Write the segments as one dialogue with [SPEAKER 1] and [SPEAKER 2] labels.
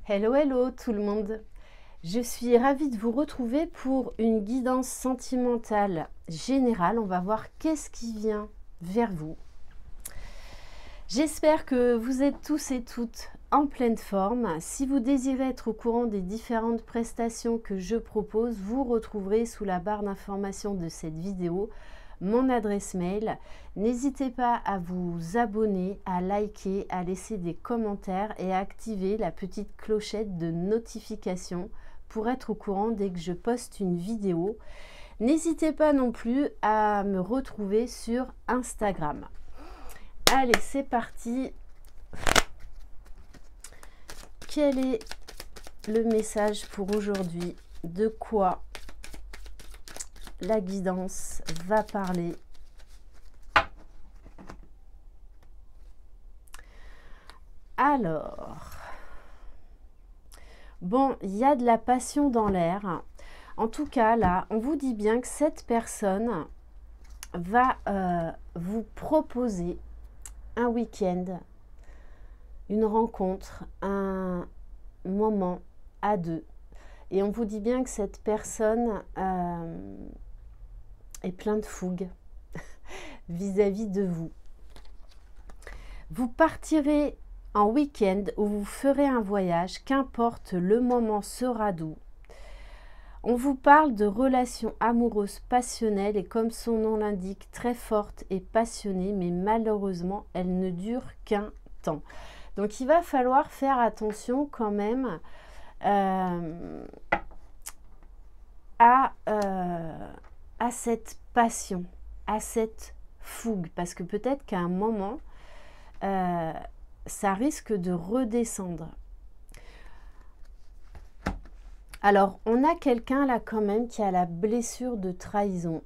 [SPEAKER 1] Hello, hello tout le monde. Je suis ravie de vous retrouver pour une guidance sentimentale générale. On va voir qu'est-ce qui vient vers vous. J'espère que vous êtes tous et toutes en pleine forme. Si vous désirez être au courant des différentes prestations que je propose, vous retrouverez sous la barre d'information de cette vidéo mon adresse mail. N'hésitez pas à vous abonner, à liker, à laisser des commentaires et à activer la petite clochette de notification pour être au courant dès que je poste une vidéo. N'hésitez pas non plus à me retrouver sur Instagram. Allez, c'est parti. Quel est le message pour aujourd'hui? De quoi la guidance va parler? Alors, bon, il y a de la passion dans l'air. En tout cas, là, on vous dit bien que cette personne va vous proposer un week-end, une rencontre, un moment à deux. Et on vous dit bien que cette personne est plein de fougue vis-à-vis de vous. Vous partirez en week-end ou vous ferez un voyage, qu'importe, le moment sera doux. On vous parle de relations amoureuses passionnelles et comme son nom l'indique, très fortes et passionnées, mais malheureusement, elles ne durent qu'un temps. Donc il va falloir faire attention quand même à cette passion, à cette fougue, parce que peut-être qu'à un moment, ça risque de redescendre. Alors, on a quelqu'un là quand même qui a la blessure de trahison.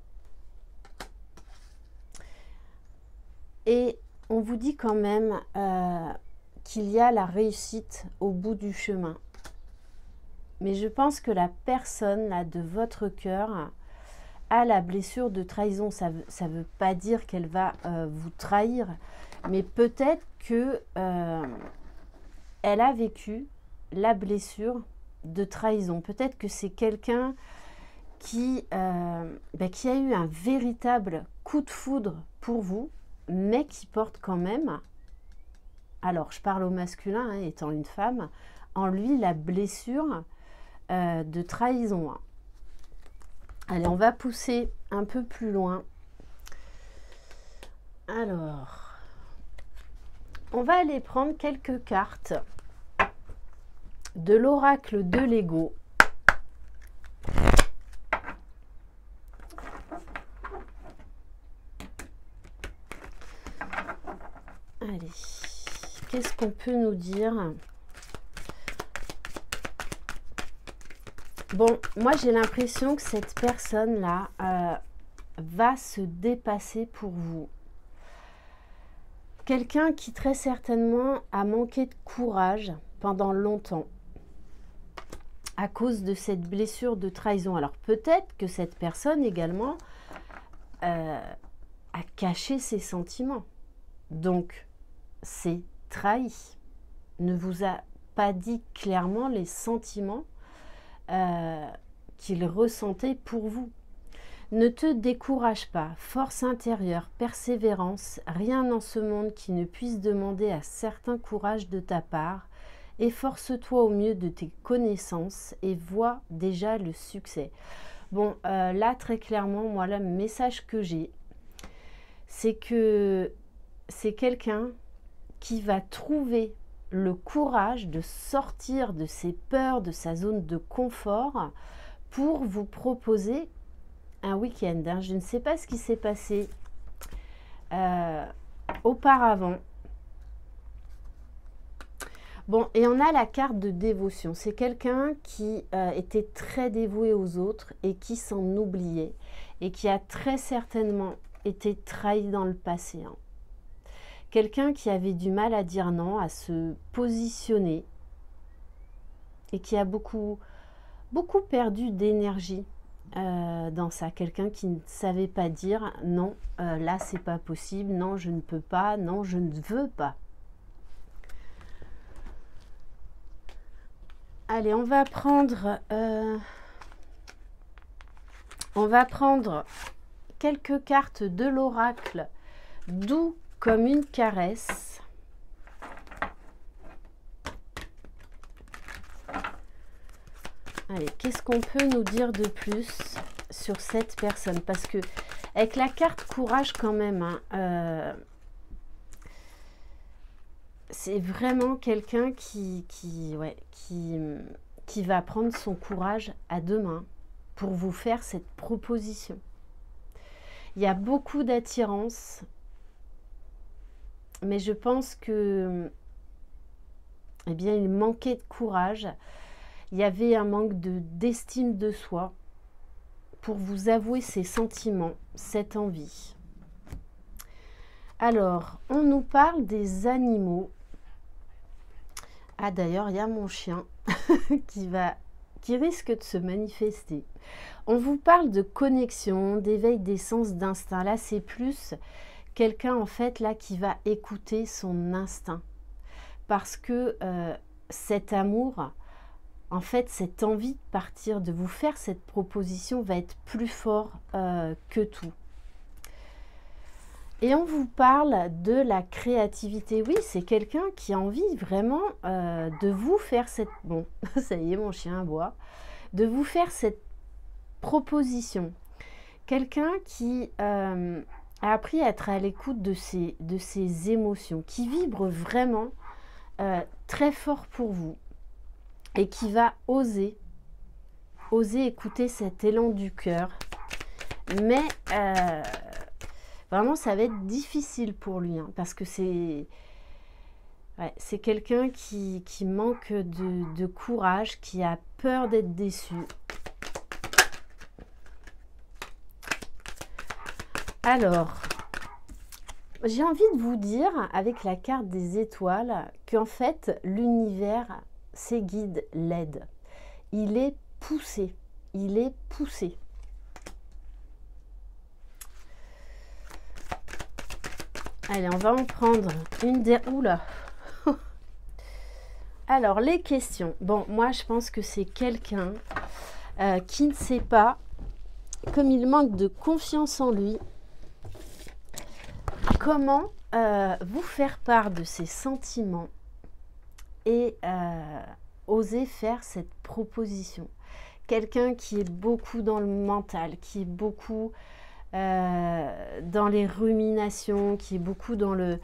[SPEAKER 1] Et on vous dit quand même qu'il y a la réussite au bout du chemin. Mais je pense que la personne là de votre cœur a la blessure de trahison. Ça veut pas dire qu'elle va vous trahir, mais peut-être que elle a vécu la blessure de trahison. Peut-être que c'est quelqu'un qui a eu un véritable coup de foudre pour vous, mais qui porte quand même, alors je parle au masculin, hein, étant une femme, en lui la blessure de trahison. Allez, on va pousser un peu plus loin. Alors, on va aller prendre quelques cartes de l'oracle de l'ego. Allez, qu'est-ce qu'on peut nous dire? Bon, moi j'ai l'impression que cette personne-là va se dépasser pour vous. Quelqu'un qui très certainement a manqué de courage pendant longtemps à cause de cette blessure de trahison. Alors peut-être que cette personne également a caché ses sentiments. Donc c'est trahi. Ne vous a pas dit clairement les sentiments qu'il ressentait pour vous. Ne te décourage pas, force intérieure, persévérance, rien dans ce monde qui ne puisse demander un certain courage de ta part. Efforce-toi au mieux de tes connaissances et vois déjà le succès. Bon, là très clairement, moi le message que j'ai, c'est que c'est quelqu'un qui va trouver le courage de sortir de ses peurs, de sa zone de confort pour vous proposer un week-end. Hein. Je ne sais pas ce qui s'est passé auparavant. Bon, et on a la carte de dévotion. C'est quelqu'un qui était très dévoué aux autres et qui s'en oubliait et qui a très certainement été trahi dans le passé. Hein. Quelqu'un qui avait du mal à dire non, à se positionner et qui a beaucoup perdu d'énergie dans ça. Quelqu'un qui ne savait pas dire non, là c'est pas possible, non je ne peux pas, non je ne veux pas. Allez, on va prendre quelques cartes de l'oracle, doux comme une caresse. Allez, qu'est-ce qu'on peut nous dire de plus sur cette personne? Parce que avec la carte courage quand même, hein, c'est vraiment quelqu'un qui va prendre son courage à deux mains pour vous faire cette proposition. Il y a beaucoup d'attirance, mais je pense que, eh bien, il manquait de courage. Il y avait un manque d'estime de soi pour vous avouer ses sentiments, cette envie. Alors, on nous parle des animaux. Ah, d'ailleurs, il y a mon chien qui risque de se manifester. On vous parle de connexion, d'éveil des sens, d'instinct. Là, c'est plus quelqu'un, en fait, là, qui va écouter son instinct. Parce que cet amour, en fait, cette envie de partir, de vous faire cette proposition va être plus fort que tout. Et on vous parle de la créativité. Oui, c'est quelqu'un qui a envie vraiment de vous faire cette... Bon, ça y est, mon chien aboie. De vous faire cette proposition. Quelqu'un qui a appris à être à l'écoute de ses émotions, qui vibre vraiment très fort pour vous et qui va oser écouter cet élan du cœur. Mais vraiment, ça va être difficile pour lui, hein, parce que c'est quelqu'un qui manque de courage, qui a peur d'être déçu. Alors, j'ai envie de vous dire, avec la carte des étoiles, qu'en fait, l'univers, ses guides l'aident. Il est poussé. Il est poussé. Allez, on va en prendre une des... Oula. Alors, les questions. Bon, moi, je pense que c'est quelqu'un qui ne sait pas, comme il manque de confiance en lui, comment vous faire part de ses sentiments et oser faire cette proposition. Quelqu'un qui est beaucoup dans le mental, qui est beaucoup dans les ruminations, qui est beaucoup dans le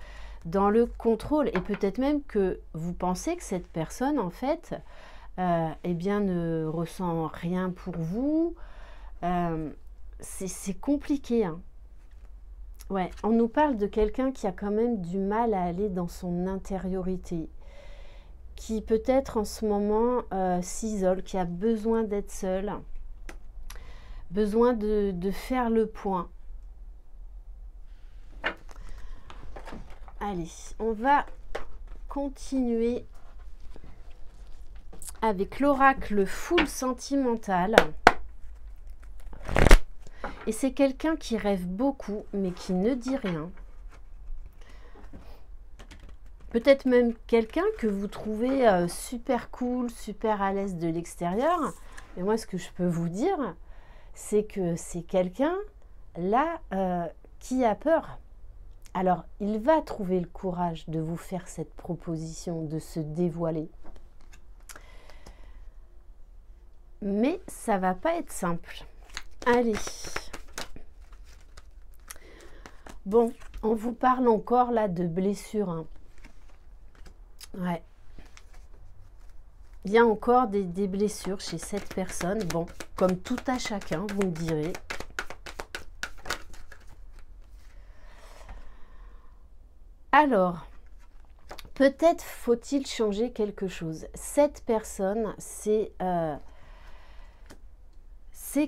[SPEAKER 1] contrôle. Et peut-être même que vous pensez que cette personne, en fait, eh bien, ne ressent rien pour vous. C'est compliqué, hein. Ouais, on nous parle de quelqu'un qui a quand même du mal à aller dans son intériorité, qui peut-être en ce moment s'isole, qui a besoin d'être seul, besoin de faire le point. Allez, on va continuer avec l'oracle full sentimental. Et c'est quelqu'un qui rêve beaucoup, mais qui ne dit rien. Peut-être même quelqu'un que vous trouvez super cool, super à l'aise de l'extérieur. Et moi, ce que je peux vous dire, c'est que c'est quelqu'un, là, qui a peur. Alors, il va trouver le courage de vous faire cette proposition, de se dévoiler. Mais ça va pas être simple. Allez. Bon, on vous parle encore là de blessures, hein. Ouais. Il y a encore des blessures chez cette personne. Bon, comme tout à chacun, vous me direz. Alors, peut-être faut-il changer quelque chose. Cette personne, c'est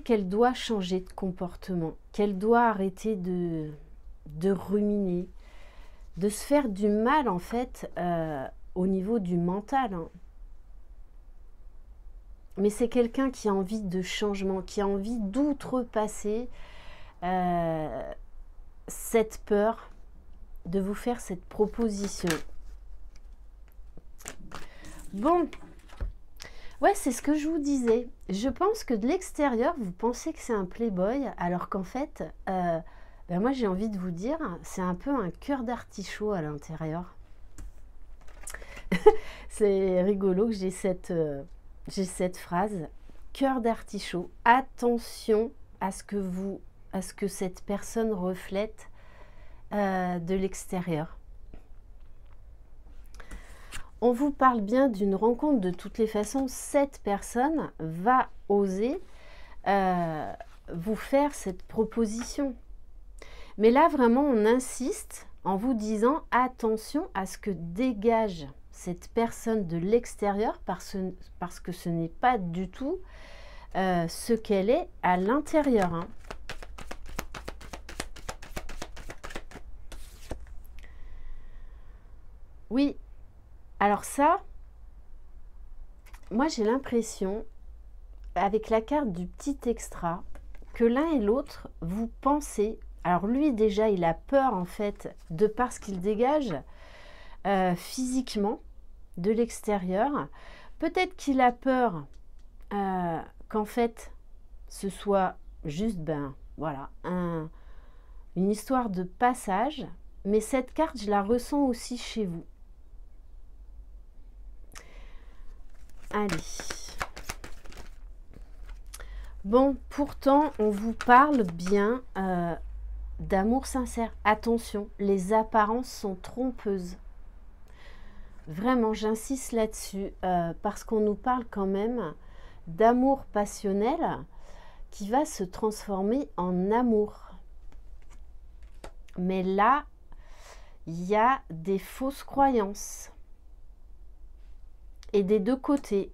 [SPEAKER 1] qu'elle doit changer de comportement, qu'elle doit arrêter de ruminer, de se faire du mal, en fait, au niveau du mental, hein. Mais c'est quelqu'un qui a envie de changement, qui a envie d'outrepasser cette peur de vous faire cette proposition. Bon, Ouais, c'est ce que je vous disais. Je pense que de l'extérieur, vous pensez que c'est un playboy, alors qu'en fait, ben moi j'ai envie de vous dire, c'est un peu un cœur d'artichaut à l'intérieur. C'est rigolo que j'ai cette phrase, cœur d'artichaut. Attention à ce que cette personne reflète de l'extérieur. On vous parle bien d'une rencontre. De toutes les façons, cette personne va oser vous faire cette proposition. Mais là, vraiment, on insiste en vous disant attention à ce que dégage cette personne de l'extérieur parce que ce n'est pas du tout ce qu'elle est à l'intérieur. Hein. Oui, alors ça, moi j'ai l'impression, avec la carte du petit extra, que l'un et l'autre, vous pensez... Alors lui déjà, il a peur en fait, de par ce qu'il dégage physiquement de l'extérieur. Peut-être qu'il a peur qu'en fait, ce soit juste, ben voilà, une histoire de passage. Mais cette carte, je la ressens aussi chez vous. Allez. Bon, pourtant, on vous parle bien d'amour sincère. Attention, les apparences sont trompeuses. Vraiment, j'insiste là-dessus parce qu'on nous parle quand même d'amour passionnel qui va se transformer en amour. Mais là, il y a des fausses croyances. Et des deux côtés.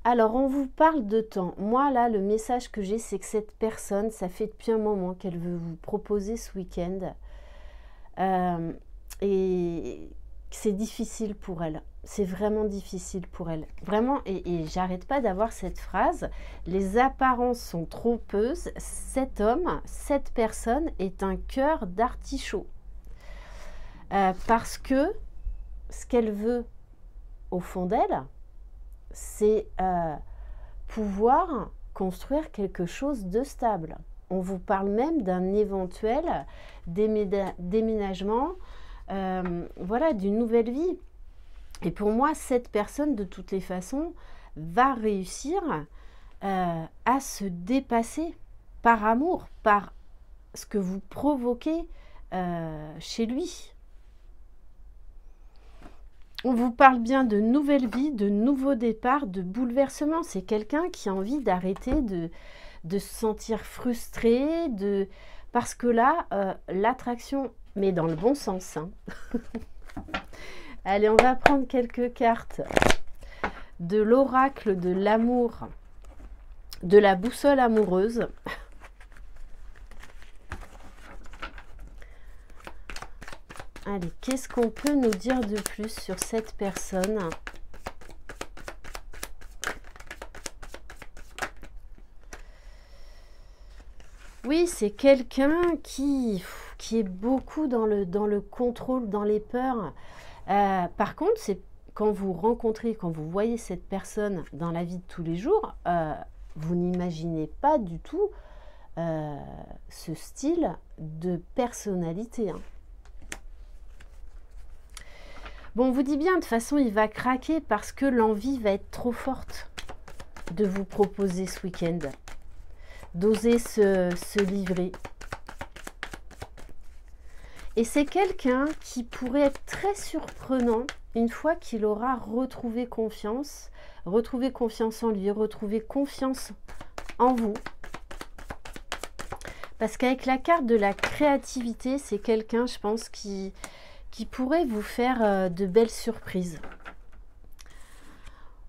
[SPEAKER 1] Alors, on vous parle de temps. Moi, là, le message que j'ai, c'est que cette personne, ça fait depuis un moment qu'elle veut vous proposer ce week-end. Et c'est difficile pour elle. C'est vraiment difficile pour elle. Vraiment, et j'arrête pas d'avoir cette phrase. Les apparences sont trompeuses. Cet homme, cette personne est un cœur d'artichaut. Parce que ce qu'elle veut, au fond d'elle, c'est pouvoir construire quelque chose de stable. On vous parle même d'un éventuel déménagement, voilà, d'une nouvelle vie. Et pour moi, cette personne, de toutes les façons, va réussir à se dépasser par amour, par ce que vous provoquez chez lui. On vous parle bien de nouvelle vie, de nouveaux départs, de bouleversement. C'est quelqu'un qui a envie d'arrêter de se sentir frustré, parce que là, l'attraction, mais dans le bon sens. Hein. Allez, on va prendre quelques cartes de l'oracle de l'amour, de la boussole amoureuse. Allez, qu'est-ce qu'on peut nous dire de plus sur cette personne? Oui, c'est quelqu'un qui est beaucoup dans le contrôle, dans les peurs. Par contre, c'est quand vous rencontrez, quand vous voyez cette personne dans la vie de tous les jours, vous n'imaginez pas du tout ce style de personnalité. Hein. Bon, on vous dit bien, de toute façon, il va craquer parce que l'envie va être trop forte de vous proposer ce week-end, d'oser se livrer. Et c'est quelqu'un qui pourrait être très surprenant une fois qu'il aura retrouvé confiance en lui, retrouvé confiance en vous. Parce qu'avec la carte de la créativité, c'est quelqu'un, je pense, qui pourrait vous faire de belles surprises.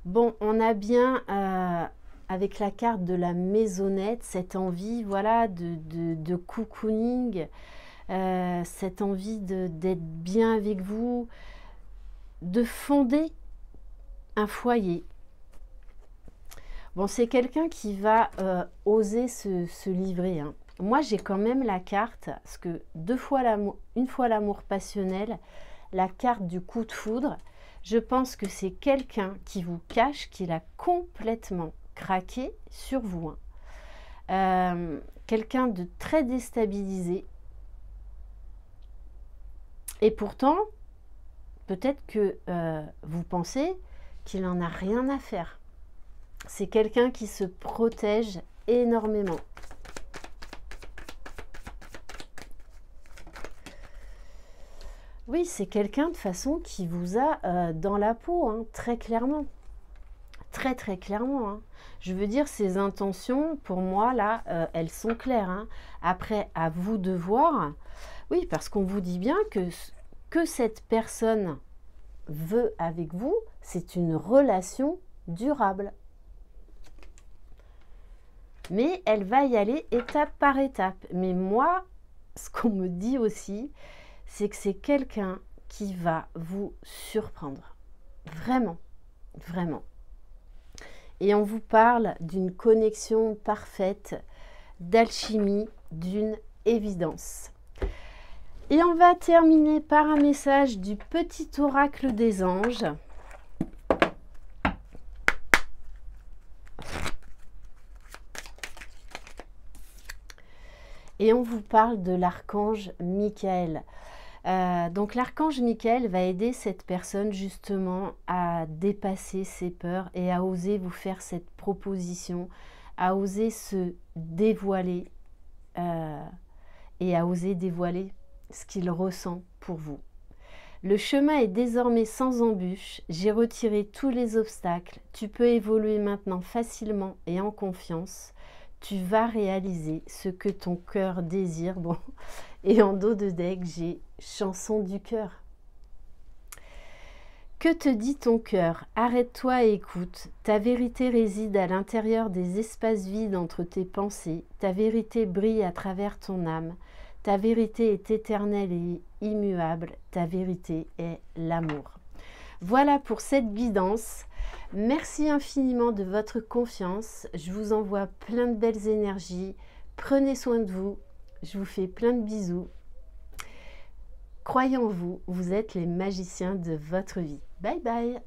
[SPEAKER 1] Bon, on a bien, avec la carte de la maisonnette, cette envie, voilà, de cocooning, cette envie d'être bien avec vous, de fonder un foyer. Bon, c'est quelqu'un qui va oser se livrer, hein. Moi, j'ai quand même la carte, parce que une fois l'amour passionnel, la carte du coup de foudre, Je pense que c'est quelqu'un qui vous cache qu'il a complètement craqué sur vous. Quelqu'un de très déstabilisé. Et pourtant, peut-être que vous pensez qu'il n'en a rien à faire. C'est quelqu'un qui se protège énormément. Oui, c'est quelqu'un de façon qui vous a dans la peau, hein, très clairement. Très très clairement. Hein. Je veux dire, ses intentions, pour moi, là, elles sont claires. Hein. Après, à vous de voir. Oui, parce qu'on vous dit bien que cette personne veut avec vous, c'est une relation durable. Mais elle va y aller étape par étape. Mais moi, ce qu'on me dit aussi, c'est que c'est quelqu'un qui va vous surprendre. Vraiment, vraiment. Et on vous parle d'une connexion parfaite, d'alchimie, d'une évidence. Et on va terminer par un message du petit oracle des anges. Et on vous parle de l'archange Michael. Donc l'archange Michael va aider cette personne justement à dépasser ses peurs et à oser vous faire cette proposition, à oser se dévoiler et à oser dévoiler ce qu'il ressent pour vous. Le chemin est désormais sans embûche, j'ai retiré tous les obstacles, tu peux évoluer maintenant facilement et en confiance. Tu vas réaliser ce que ton cœur désire. Bon, et en dos de deck, j'ai chanson du cœur. Que te dit ton cœur? Arrête-toi et écoute. Ta vérité réside à l'intérieur des espaces vides entre tes pensées. Ta vérité brille à travers ton âme. Ta vérité est éternelle et immuable. Ta vérité est l'amour. Voilà pour cette guidance. Merci infiniment de votre confiance. Je vous envoie plein de belles énergies. Prenez soin de vous. Je vous fais plein de bisous. Croyez en vous, vous êtes les magiciens de votre vie. Bye bye.